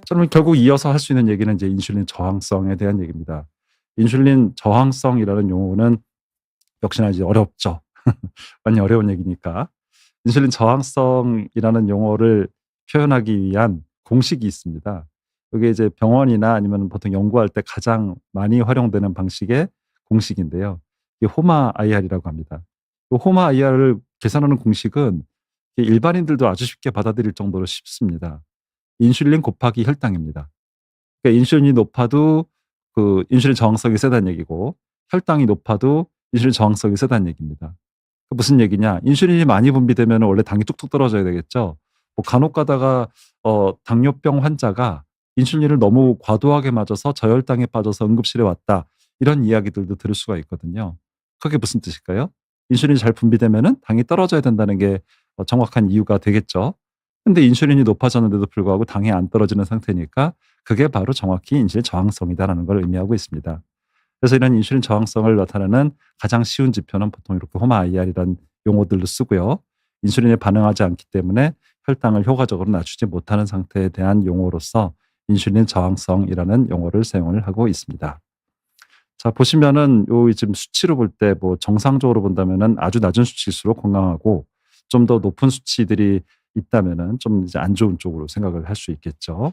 저는 결국 이어서 할 수 있는 얘기는 이제 인슐린 저항성에 대한 얘기입니다. 인슐린 저항성이라는 용어는 역시나 이제 어렵죠. 많이 어려운 얘기니까. 인슐린 저항성이라는 용어를 표현하기 위한 공식이 있습니다. 그게 이제 병원이나 아니면 보통 연구할 때 가장 많이 활용되는 방식의 공식인데요. 이게 호마 IR이라고 합니다. 그 호마 IR을 계산하는 공식은 일반인들도 아주 쉽게 받아들일 정도로 쉽습니다. 인슐린 곱하기 혈당입니다. 그러니까 인슐린이 높아도 그 인슐린 저항성이 세다는 얘기고, 혈당이 높아도 인슐린 저항성이 세다는 얘기입니다. 그 무슨 얘기냐? 인슐린이 많이 분비되면 원래 당이 뚝뚝 떨어져야 되겠죠. 뭐 간혹 가다가 당뇨병 환자가 인슐린을 너무 과도하게 맞아서 저혈당에 빠져서 응급실에 왔다. 이런 이야기들도 들을 수가 있거든요. 그게 무슨 뜻일까요? 인슐린이 잘 분비되면은 당이 떨어져야 된다는 게 정확한 이유가 되겠죠. 근데 인슐린이 높아졌는데도 불구하고 당이 안 떨어지는 상태니까 그게 바로 정확히 인슐린 저항성이다라는 걸 의미하고 있습니다. 그래서 이런 인슐린 저항성을 나타내는 가장 쉬운 지표는 보통 이렇게 호마 IR이라는 용어들로 쓰고요. 인슐린에 반응하지 않기 때문에 혈당을 효과적으로 낮추지 못하는 상태에 대한 용어로서 인슐린 저항성이라는 용어를 사용을 하고 있습니다. 자, 보시면은 요 지금 수치로 볼 때 뭐 정상적으로 본다면은 아주 낮은 수치일수록 건강하고, 좀 더 높은 수치들이 있다면은 좀 이제 안 좋은 쪽으로 생각을 할 수 있겠죠.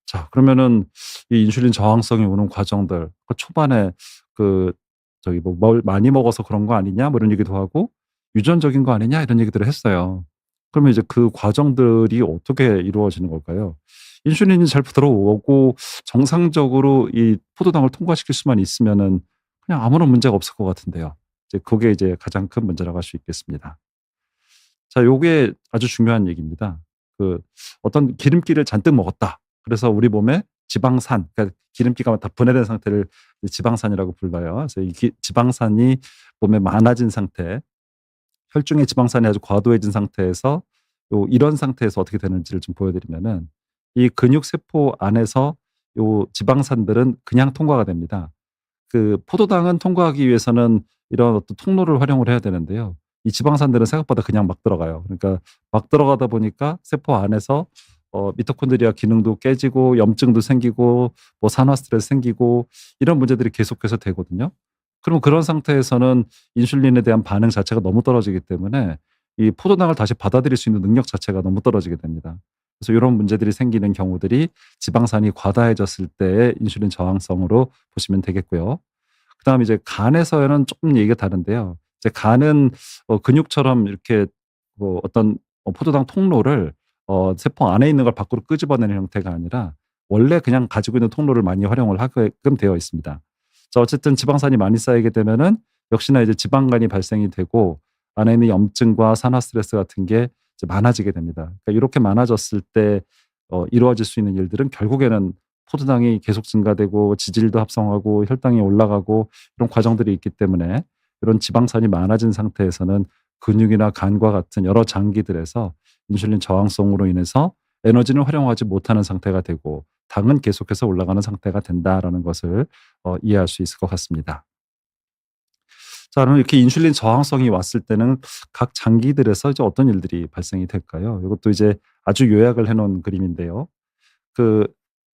자, 그러면은 이 인슐린 저항성이 오는 과정들, 그 초반에 그 저기 뭐 "뭘 많이 먹어서 그런 거 아니냐?" 뭐 이런 얘기도 하고, "유전적인 거 아니냐?" 이런 얘기들을 했어요. 그러면 이제 그 과정들이 어떻게 이루어지는 걸까요? 인슐린이 잘 들어오고 정상적으로 이 포도당을 통과시킬 수만 있으면은 그냥 아무런 문제가 없을 것 같은데요. 이제 그게 이제 가장 큰 문제라고 할 수 있겠습니다. 자, 요게 아주 중요한 얘기입니다. 그 어떤 기름기를 잔뜩 먹었다. 그래서 우리 몸에 지방산, 그러니까 기름기가 다 분해된 상태를 이제 지방산이라고 불러요. 그래서 이 지방산이 몸에 많아진 상태, 혈중의 지방산이 아주 과도해진 상태에서 이런 상태에서 어떻게 되는지를 좀 보여드리면은, 이 근육 세포 안에서 요 지방산들은 그냥 통과가 됩니다. 그 포도당은 통과하기 위해서는 이런 어떤 통로를 활용을 해야 되는데요. 이 지방산들은 생각보다 그냥 막 들어가요. 그러니까 막 들어가다 보니까 세포 안에서 미토콘드리아 기능도 깨지고 염증도 생기고 뭐 산화 스트레스 생기고 이런 문제들이 계속해서 되거든요. 그럼 그런 상태에서는 인슐린에 대한 반응 자체가 너무 떨어지기 때문에 이 포도당을 다시 받아들일 수 있는 능력 자체가 너무 떨어지게 됩니다. 그래서 이런 문제들이 생기는 경우들이 지방산이 과다해졌을 때의 인슐린 저항성으로 보시면 되겠고요. 그다음에 이제 간에서는 조금 얘기가 다른데요. 이제 간은 근육처럼 이렇게 뭐 어떤 포도당 통로를 세포 안에 있는 걸 밖으로 끄집어내는 형태가 아니라 원래 그냥 가지고 있는 통로를 많이 활용을 하게끔 되어 있습니다. 자, 어쨌든 지방산이 많이 쌓이게 되면은 역시나 이제 지방간이 발생이 되고 안에 있는 염증과 산화 스트레스 같은 게 이제 많아지게 됩니다. 그러니까 이렇게 많아졌을 때 이루어질 수 있는 일들은 결국에는 포도당이 계속 증가되고 지질도 합성하고 혈당이 올라가고 이런 과정들이 있기 때문에, 이런 지방산이 많아진 상태에서는 근육이나 간과 같은 여러 장기들에서 인슐린 저항성으로 인해서 에너지를 활용하지 못하는 상태가 되고 당은 계속해서 올라가는 상태가 된다라는 것을 이해할 수 있을 것 같습니다. 자, 그럼 이렇게 인슐린 저항성이 왔을 때는 각 장기들에서 이제 어떤 일들이 발생이 될까요? 이것도 이제 아주 요약을 해 놓은 그림인데요. 그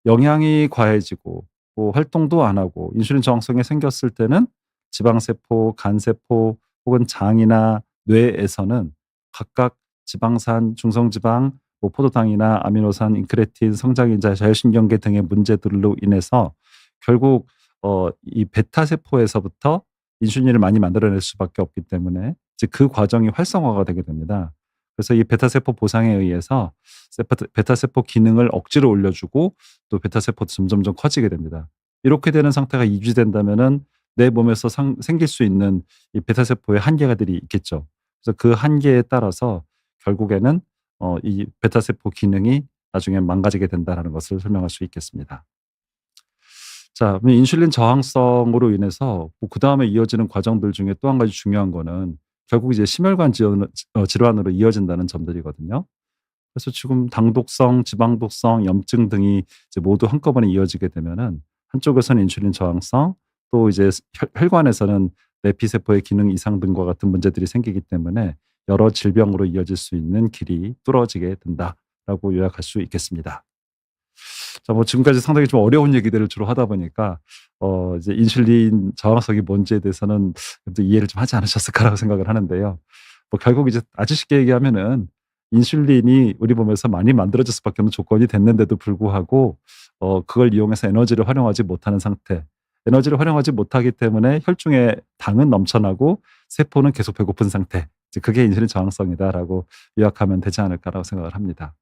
영양이 과해지고 뭐 활동도 안 하고 인슐린 저항성이 생겼을 때는 지방세포, 간세포 혹은 장이나 뇌에서는 각각 지방산, 중성지방, 뭐 포도당이나 아미노산, 인크레틴, 성장인자, 자율신경계 등의 문제들로 인해서 결국 이 베타 세포에서부터 인슐린을 많이 만들어낼 수밖에 없기 때문에 이제 그 과정이 활성화가 되게 됩니다. 그래서 이 베타 세포 보상에 의해서 베타 세포 기능을 억지로 올려주고 또 베타 세포도 점점점 커지게 됩니다. 이렇게 되는 상태가 유지된다면은 내 몸에서 생길 수 있는 이 베타 세포의 한계가들이 있겠죠. 그래서 그 한계에 따라서 결국에는 이 베타 세포 기능이 나중에 망가지게 된다라는 것을 설명할 수 있겠습니다. 자, 그럼 인슐린 저항성으로 인해서 뭐 그다음에 이어지는 과정들 중에 또 한 가지 중요한 거는 결국 이제 심혈관 질환으로 이어진다는 점들이거든요. 그래서 지금 당독성, 지방독성, 염증 등이 이제 모두 한꺼번에 이어지게 되면은 한쪽에서는 인슐린 저항성, 또 이제 혈관에서는 내피세포의 기능 이상 등과 같은 문제들이 생기기 때문에 여러 질병으로 이어질 수 있는 길이 뚫어지게 된다라고 요약할 수 있겠습니다. 자 뭐 지금까지 상당히 좀 어려운 얘기들을 주로 하다 보니까 이제 인슐린 저항성이 뭔지에 대해서는 좀 이해를 좀 하지 않으셨을까라고 생각을 하는데요. 뭐 결국 이제 아주 쉽게 얘기하면은 인슐린이 우리 몸에서 많이 만들어질 수밖에 없는 조건이 됐는데도 불구하고 그걸 이용해서 에너지를 활용하지 못하는 상태. 에너지를 활용하지 못하기 때문에 혈중에 당은 넘쳐나고 세포는 계속 배고픈 상태. 이제 '그게 인슐린 저항성이다.'라고 요약하면 되지 않을까라고 생각을 합니다.